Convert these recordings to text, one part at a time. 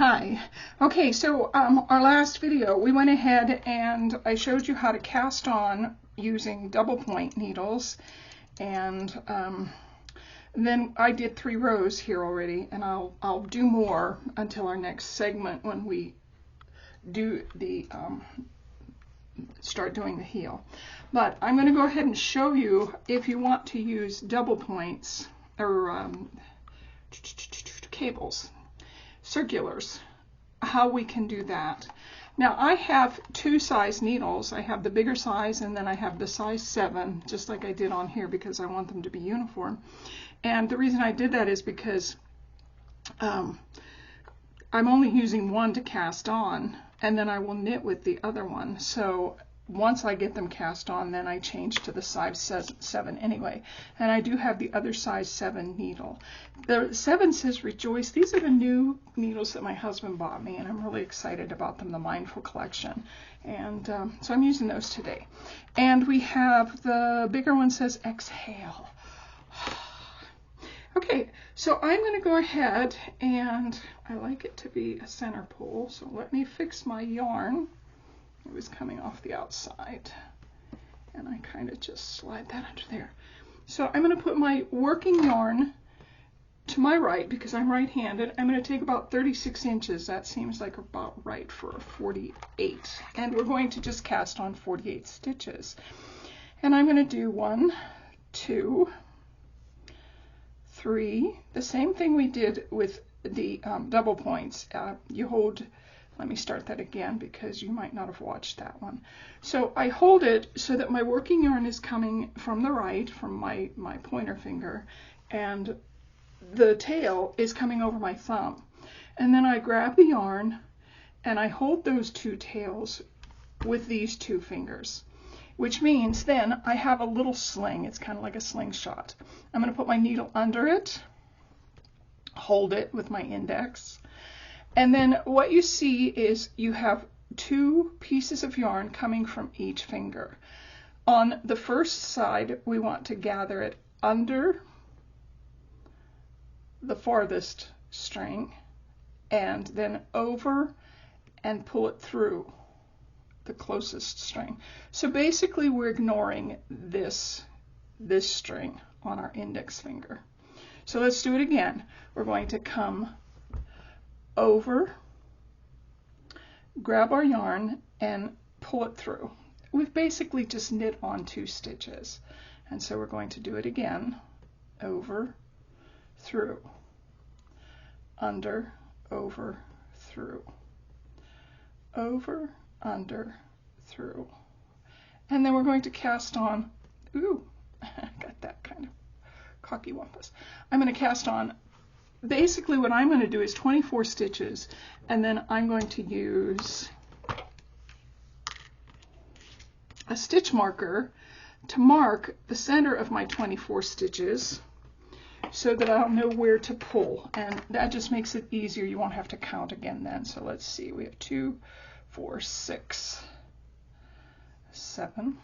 Hi. Okay, so our last video, we went ahead and I showed you how to cast on using double point needles, and then I did 3 rows here already, and I'll do more until our next segment when we do the start doing the heel. But I'm going to go ahead and show you, if you want to use double points or cables, circulars, how we can do that. Now I have 2 size needles. I have the bigger size and then I have the size 7, just like I did on here, because I want them to be uniform. And the reason I did that is because I'm only using one to cast on, and then I will knit with the other one. So once I get them cast on, then I change to the size 7 anyway. And I do have the other size 7 needle. The 7 says Rejoice. These are the new needles that my husband bought me, and I'm really excited about them, the Mindful Collection. And so I'm using those today. And we have the bigger one says Exhale. Okay, so I'm going to go ahead, and I like it to be a center pull, so let me fix my yarn. It was coming off the outside, and I kind of just slide that under there. So I'm going to put my working yarn to my right because I'm right-handed. I'm going to take about 36 inches. That seems like about right for a 48. And we're going to just cast on 48 stitches. And I'm going to do 1, 2, 3. The same thing we did with the double points. You hold. Let me start that again because you might not have watched that one. So I hold it so that my working yarn is coming from the right, from my pointer finger, and the tail is coming over my thumb. And then I grab the yarn and I hold those 2 tails with these 2 fingers, which means then I have a little sling. It's kind of like a slingshot. I'm going to put my needle under it, hold it with my index, and then what you see is you have 2 pieces of yarn coming from each finger. On the first side, we want to gather it under the farthest string and then over and pull it through the closest string. So basically we're ignoring this string on our index finger. So let's do it again. We're going to come over, grab our yarn, and pull it through. We've basically just knit on 2 stitches. And so we're going to do it again. Over, through, under, over, through, over, under, through. And then we're going to cast on, ooh, got that kind of cocky wampus. I'm going to cast on, basically what I'm going to do is 24 stitches, and then I'm going to use a stitch marker to mark the center of my 24 stitches so that I'll know where to pull, and that just makes it easier. You won't have to count again then. So let's see, we have 2, 4, 6, 7,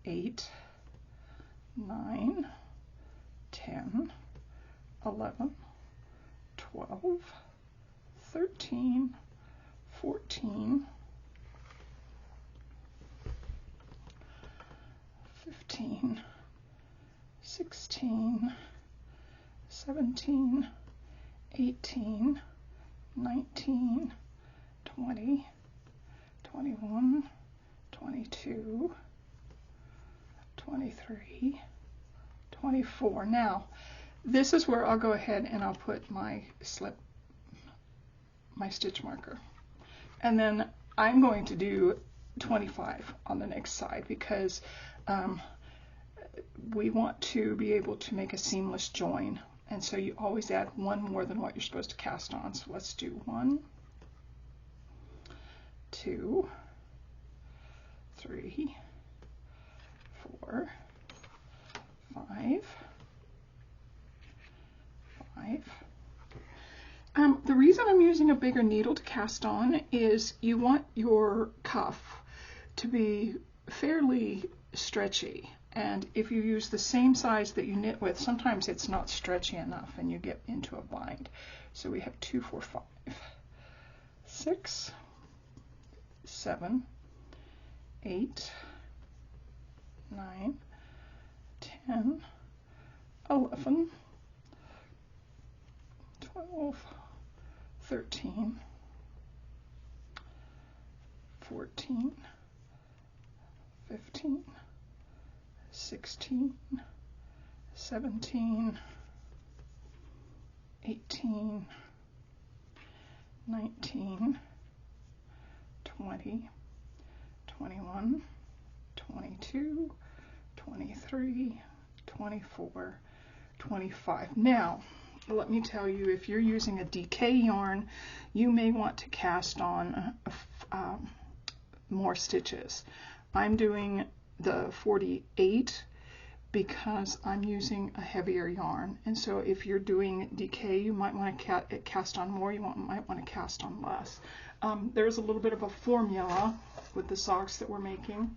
8, 9, 10, 11, 12, 13, 14, 15, 16, 17, 18, 19, 20, 21, 22, 23, 24. Now, this is where I'll go ahead and I'll put my stitch marker. And then I'm going to do 25 on the next side because we want to be able to make a seamless join. And so you always add 1 more than what you're supposed to cast on. So let's do 1, 2, 3, 4, 5. The reason I'm using a bigger needle to cast on is you want your cuff to be fairly stretchy, And if you use the same size that you knit with, sometimes it's not stretchy enough and you get into a bind. So we have 2, 4, 5, 6, 7, 8, 9, 10, 11, 12, 13, 14, 15, 16, 17, 18, 19, 20, 21, 22, 23, 24, 25. Now, let me tell you, if you're using a DK yarn, you may want to cast on more stitches. I'm doing the 48 because I'm using a heavier yarn, and so if you're doing DK, you might want to cast on more, might want to cast on less. There's a little bit of a formula with the socks that we're making.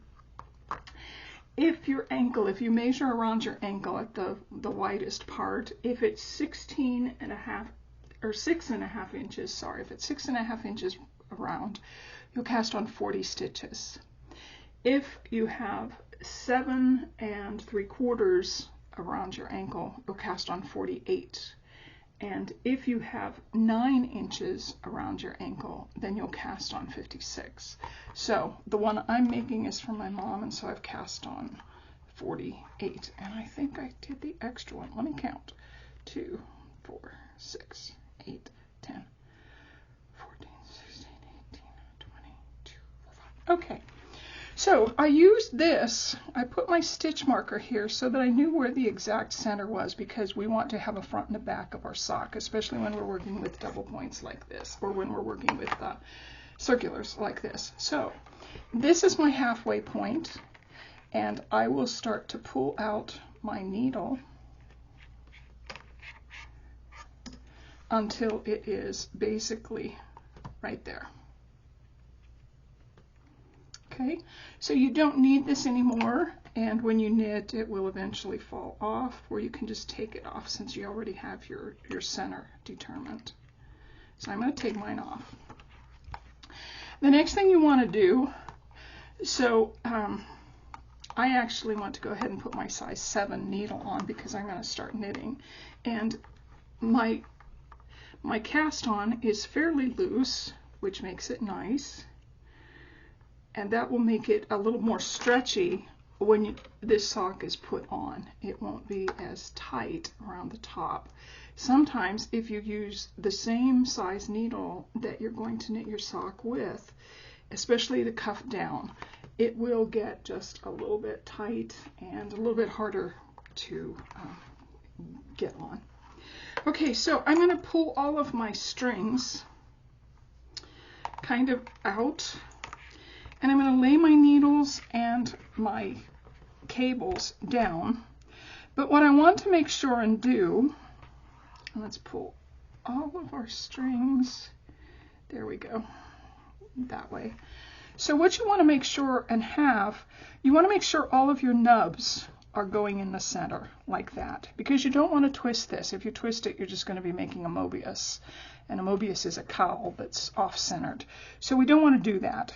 If you measure around your ankle at the widest part, if it's 16.5 or 6.5 inches, sorry, if it's 6.5 inches around, you'll cast on 40 stitches. If you have 7 3/4 around your ankle, you'll cast on 48. And if you have 9 inches around your ankle, then you'll cast on 56. So the one I'm making is for my mom, and so I've cast on 48. And I think I did the extra one. Let me count. 2, 4, 6, 8, 10, 14, 16, 18, 20, 2, 4, 5. Okay. So I used this, I put my stitch marker here so that I knew where the exact center was, because we want to have a front and a back of our sock, especially when we're working with double points like this, or when we're working with circulars like this. So this is my halfway point, and I will start to pull out my needle until it is basically right there. Okay, so you don't need this anymore, and when you knit it will eventually fall off, or you can just take it off since you already have your center determined. So I'm going to take mine off. The next thing you want to do, so I actually want to go ahead and put my size 7 needle on because I'm going to start knitting, and my cast on is fairly loose, which makes it nice. And that will make it a little more stretchy when this sock is put on. It won't be as tight around the top. Sometimes if you use the same size needle that you're going to knit your sock with, especially the cuff down, it will get just a little bit tight and a little bit harder to get on. Okay, so I'm going to pull all of my strings kind of out. And I'm going to lay my needles and my cables down. But what I want to make sure and do, let's pull all of our strings, there we go, that way. So what you want to make sure and have, you want to make sure all of your nubs are going in the center like that, because you don't want to twist this. If you twist it, you're just going to be making a Mobius, and a Mobius is a cowl that's off-centered. So we don't want to do that.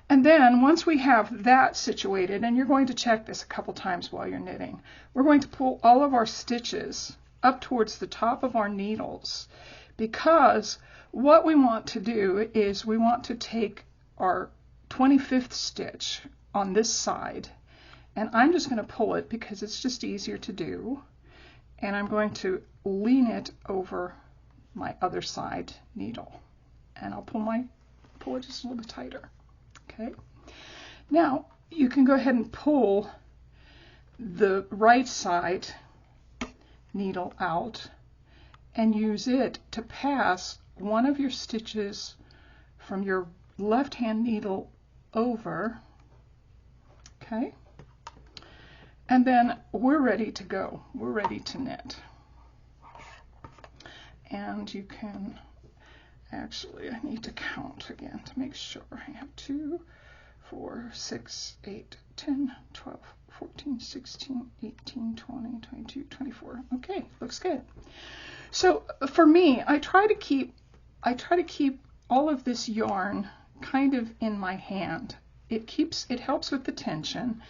And then once we have that situated, and you're going to check this a couple times while you're knitting, we're going to pull all of our stitches up towards the top of our needles, because what we want to do is we want to take our 25th stitch on this side, and I'm just going to pull it because it's just easier to do, and I'm going to lean it over my other side needle, and I'll pull it just a little bit tighter. Okay, now you can go ahead and pull the right side needle out and use it to pass one of your stitches from your left hand needle over. Okay, and then we're ready to go. We're ready to knit. And you can actually, I need to count again to make sure. I have 2, 4, 6, 8, 10, 12, 14, 16, 18, 20, 22, 24. Okay, looks good. So for me, I try to keep all of this yarn kind of in my hand. It helps with the tension.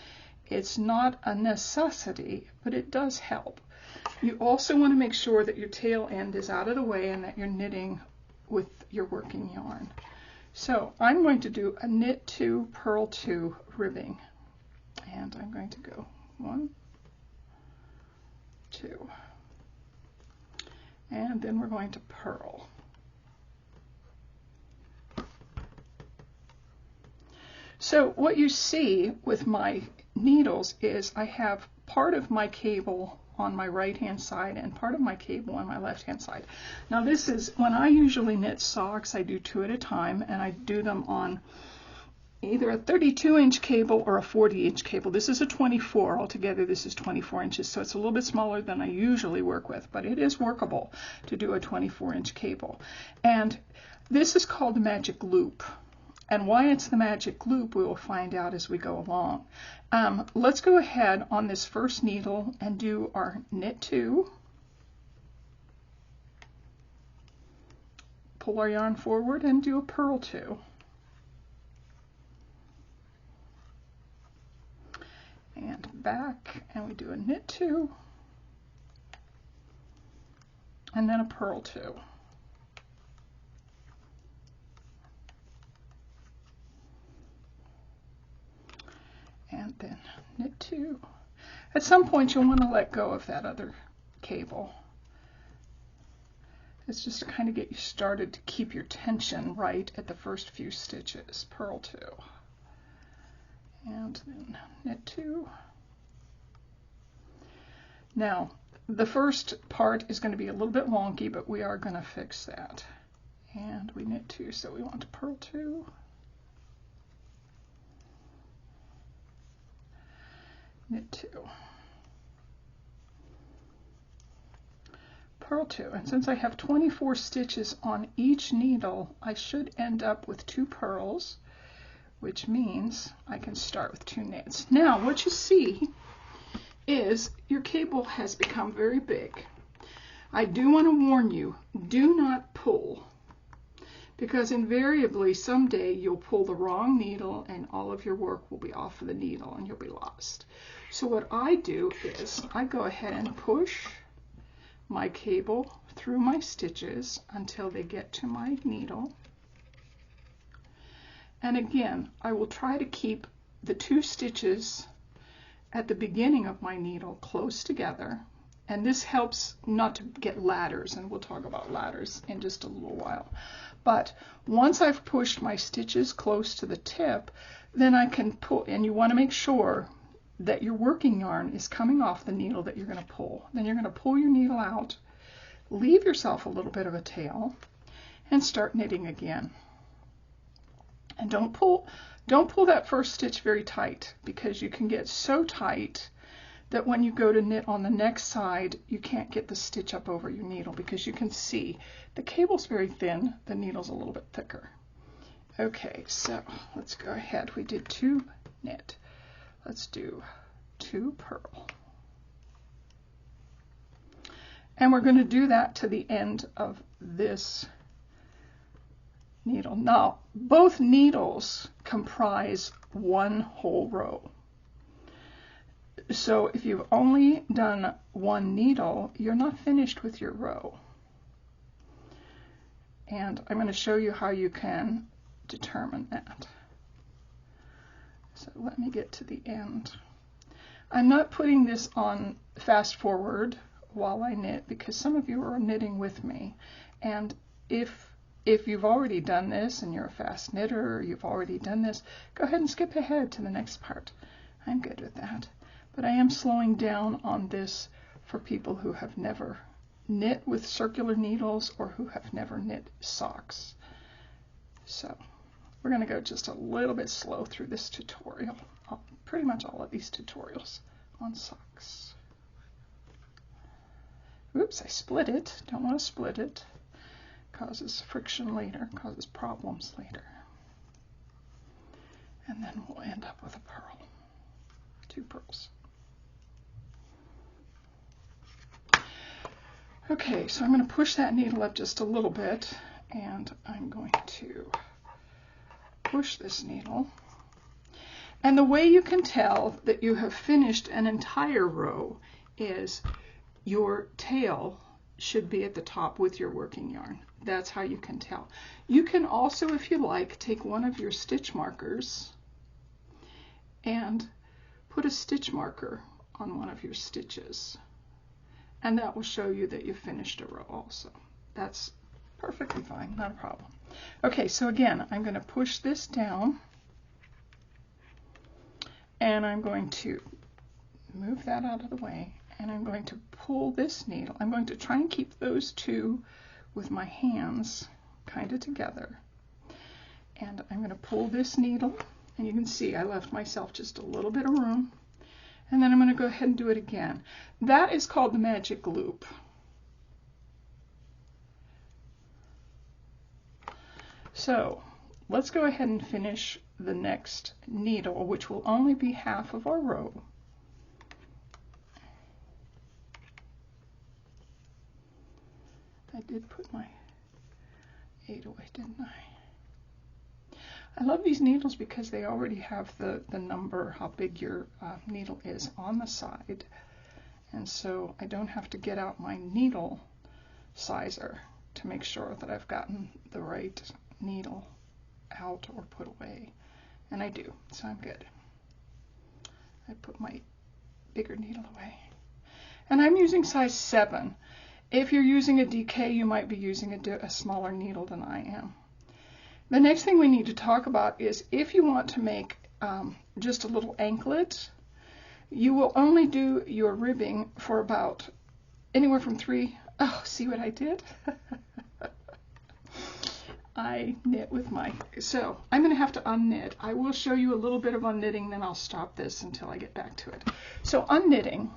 It's not a necessity, but it does help. You also want to make sure that your tail end is out of the way and that you're knitting with your working yarn. So I'm going to do a knit 2, purl 2 ribbing. And I'm going to go 1, 2. And then we're going to purl. So what you see with my needles is I have part of my cable on my right hand side and part of my cable on my left hand side. Now this is, when I usually knit socks, I do 2 at a time, and I do them on either a 32-inch cable or a 40-inch cable. This is a 24. Altogether this is 24 inches, so it's a little bit smaller than I usually work with, but it is workable to do a 24-inch cable. And this is called the magic loop. And why it's the magic loop we will find out as we go along. Let's go ahead on this first needle and do our knit 2. Pull our yarn forward and do a purl 2. And back, and we do a knit 2. And then a purl 2. And then knit 2. At some point you'll want to let go of that other cable. It's just to kind of get you started to keep your tension right at the first few stitches. Purl 2. And then knit 2. Now the first part is going to be a little bit wonky, but we are going to fix that. And we knit 2, so we want to purl 2. Knit 2, purl 2, and since I have 24 stitches on each needle, I should end up with 2 purls, which means I can start with 2 knits. Now what you see is your cable has become very big. I do want to warn you, do not pull, because invariably someday you'll pull the wrong needle and all of your work will be off of the needle and you'll be lost. So what I do is I go ahead and push my cable through my stitches until they get to my needle. And again, I will try to keep the 2 stitches at the beginning of my needle close together. And this helps not to get ladders, and we'll talk about ladders in just a little while. But once I've pushed my stitches close to the tip, then I can pull, and you want to make sure that your working yarn is coming off the needle that you're going to pull. Then you're going to pull your needle out, leave yourself a little bit of a tail, and start knitting again. And don't pull that first stitch very tight, because you can get so tight that when you go to knit on the next side, you can't get the stitch up over your needle, because you can see the cable's very thin, the needle's a little bit thicker. Okay, so let's go ahead. We did 2 knit. Let's do 2 purl. And we're going to do that to the end of this needle. Now, both needles comprise one whole row. So if you've only done 1 needle, you're not finished with your row. And I'm going to show you how you can determine that. So let me get to the end. I'm not putting this on fast forward while I knit, because some of you are knitting with me. And if you've already done this and you're a fast knitter, or you've already done this, go ahead and skip ahead to the next part. I'm good with that. But I am slowing down on this for people who have never knit with circular needles or who have never knit socks. So we're going to go just a little bit slow through this tutorial. Pretty much all of these tutorials on socks. Oops, I split it. Don't want to split it. Causes friction later, causes problems later. And then we'll end up with a pearl, 2 pearls. Okay, so I'm going to push that needle up just a little bit, and I'm going to push this needle. And the way you can tell that you have finished an entire row is your tail should be at the top with your working yarn. That's how you can tell. You can also, if you like, take one of your stitch markers and put a stitch marker on one of your stitches. And that will show you that you've finished a row also. That's perfectly fine, not a problem. Okay, so again, I'm going to push this down, and I'm going to move that out of the way, and I'm going to pull this needle. I'm going to try and keep those two with my hands kind of together. And I'm going to pull this needle, and you can see I left myself just a little bit of room. And then I'm going to go ahead and do it again. That is called the magic loop. So let's go ahead and finish the next needle, which will only be half of our row. I did put my 8 away, didn't I? I love these needles because they already have the number, how big your needle is on the side. And so I don't have to get out my needle sizer to make sure that I've gotten the right needle out or put away. And I do, so I'm good. I put my bigger needle away. And I'm using size 7. If you're using a DK, you might be using a smaller needle than I am. The next thing we need to talk about is if you want to make just a little anklet, you will only do your ribbing for about anywhere from 3. Oh, see what I did? I knit with my, so I'm going to have to unknit. I will show you a little bit of unknitting, then I'll stop this until I get back to it. So unknitting,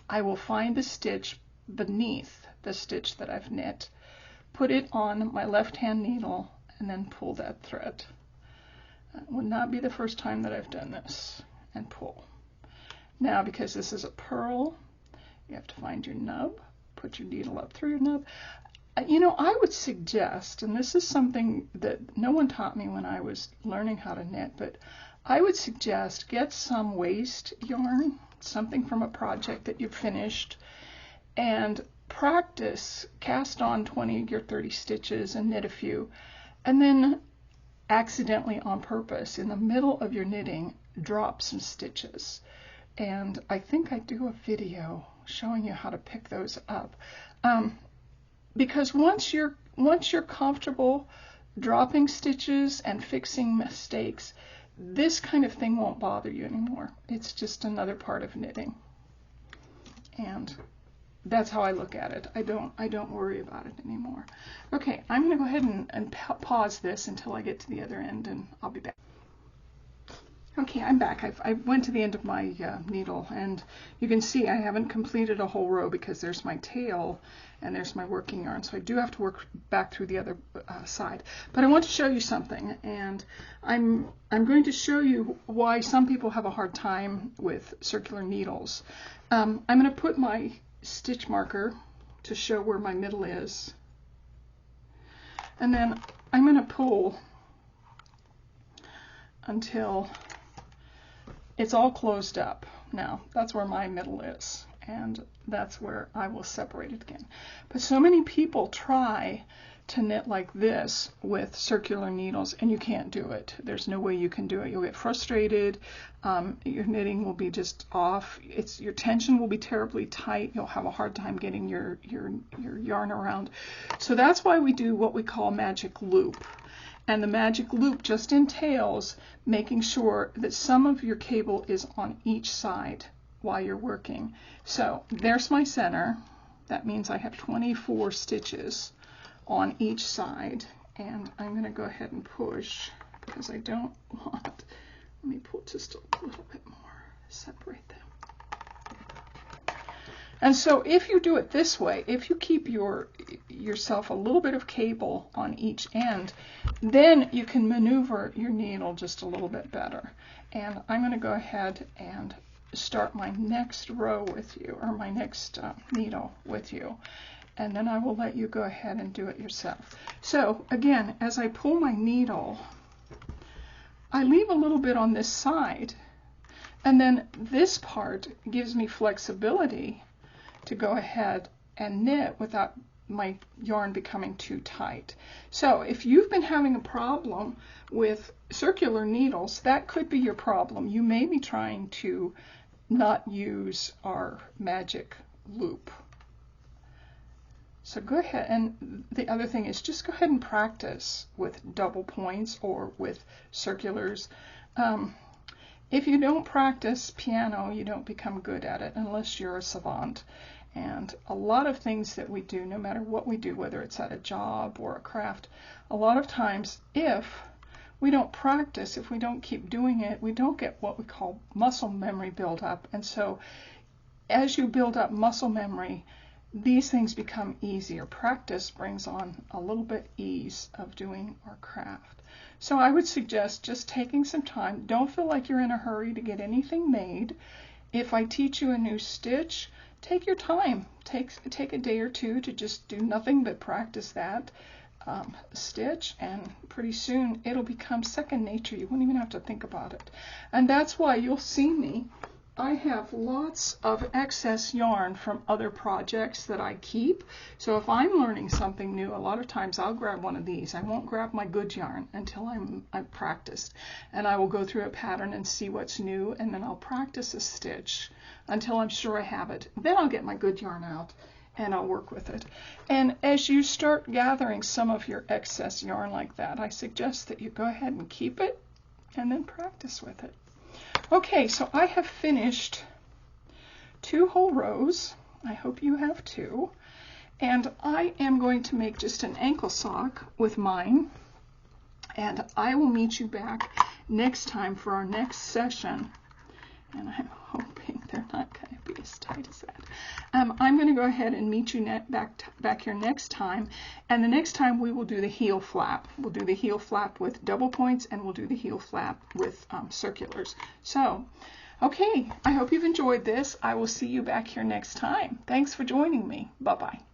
I will find the stitch beneath the stitch that I've knit, put it on my left hand needle, and then pull that thread. That would not be the first time that I've done this, and pull. Now, because this is a pearl, you have to find your nub, put your needle up through your nub. You know, I would suggest, and this is something that no one taught me when I was learning how to knit, but I would suggest get some waste yarn, something from a project that you've finished, and practice, cast on 20 or 30 stitches and knit a few, and then accidentally on purpose in the middle of your knitting drop some stitches. And I think I do a video showing you how to pick those up. Because once you're comfortable dropping stitches and fixing mistakes, this kind of thing won't bother you anymore. It's just another part of knitting. And that's how I look at it. I don't worry about it anymore. Okay, I'm going to go ahead and pause this until I get to the other end, and I'll be back. Okay, I'm back. I went to the end of my needle, and you can see I haven't completed a whole row because there's my tail and there's my working yarn, so I do have to work back through the other side. But I want to show you something, and I'm going to show you why some people have a hard time with circular needles. I'm going to put my stitch marker to show where my middle is, and then I'm going to pull until it's all closed up. Now that's where my middle is, and that's where I will separate it again. But so many people try to knit like this with circular needles, and you can't do it. There's no way you can do it. You'll get frustrated. Your knitting will be just off. Your tension will be terribly tight. You'll have a hard time getting your yarn around. So that's why we do what we call magic loop. And the magic loop just entails making sure that some of your cable is on each side while you're working. So there's my center. That means I have 24 stitches on each side, and I'm going to go ahead and push because I don't want, let me pull just a little bit more, separate them. And so if you do it this way, if you keep your yourself a little bit of cable on each end, then you can maneuver your needle just a little bit better. And I'm going to go ahead and start my next row with you, or my next needle with you, and then I will let you go ahead and do it yourself. So again, as I pull my needle, I leave a little bit on this side, and then this part gives me flexibility to go ahead and knit without my yarn becoming too tight. So if you've been having a problem with circular needles, that could be your problem. You may be trying to not use our magic loop. So go ahead, and the other thing is just go ahead and practice with double points or with circulars. If you don't practice piano, you don't become good at it unless you're a savant. And a lot of things that we do, no matter what we do, whether it's at a job or a craft, a lot of times if we don't practice, if we don't keep doing it, we don't get what we call muscle memory build up. And so as you build up muscle memory, these things become easier. Practice brings on a little bit ease of doing our craft. So I would suggest just taking some time. Don't feel like you're in a hurry to get anything made. If I teach you a new stitch, take your time. Take a day or two to just do nothing but practice that stitch, and pretty soon it'll become second nature. You won't even have to think about it. And that's why you'll see me. I have lots of excess yarn from other projects that I keep. So if I'm learning something new, a lot of times I'll grab one of these. I won't grab my good yarn until I've practiced. And I will go through a pattern and see what's new, and then I'll practice a stitch until I'm sure I have it. Then I'll get my good yarn out and I'll work with it. And as you start gathering some of your excess yarn like that, I suggest that you go ahead and keep it and then practice with it. Okay, so I have finished 2 whole rows. I hope you have too. And I am going to make just an ankle sock with mine. And I will meet you back next time for our next session. And I'm hoping they're not going to be as tight as that. I'm going to go ahead and meet you back here next time. And the next time we will do the heel flap. We'll do the heel flap with double points, and we'll do the heel flap with circulars. So, okay, I hope you've enjoyed this. I will see you back here next time. Thanks for joining me. Bye-bye.